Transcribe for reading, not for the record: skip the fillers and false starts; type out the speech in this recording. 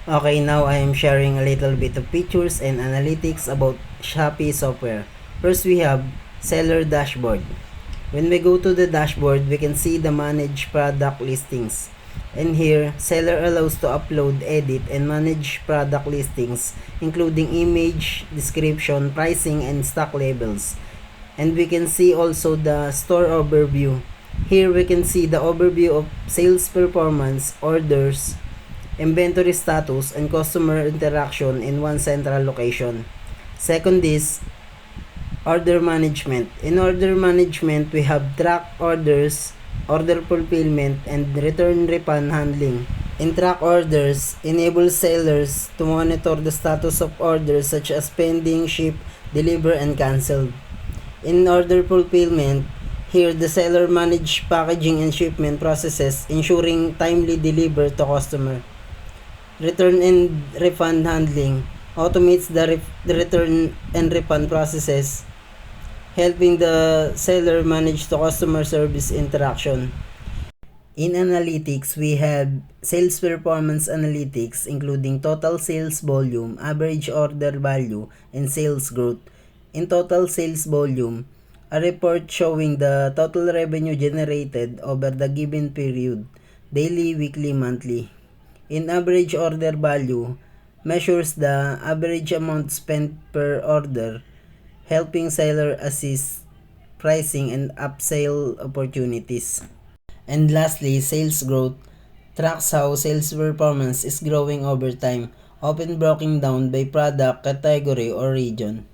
Okay, now I am sharing a little bit of features and analytics about Shopee software. First, we have seller dashboard. When we go to the dashboard, we can see the manage product listings. And here, seller allows to upload, edit, and manage product listings, including image, description, pricing, and stock labels. And we can see also the store overview. Here we can see the overview of sales performance, orders, inventory status, and customer interaction in one central location. Second is order management. In order management, we have track orders, order fulfillment, and return refund handling. In track orders, enables sellers to monitor the status of orders such as pending, ship, deliver, and canceled. In order fulfillment, here the seller manage packaging and shipment processes, ensuring timely deliver to customer. Return and refund handling automates the return and refund processes, helping the seller manage the customer service interaction. In analytics, we have sales performance analytics, including total sales volume, average order value, and sales growth. In total sales volume, a report showing the total revenue generated over the given period, daily, weekly, monthly. In average order value, measures the average amount spent per order, helping seller assess pricing and upsell opportunities. And lastly, sales growth tracks how sales performance is growing over time, often broken down by product, category, or region.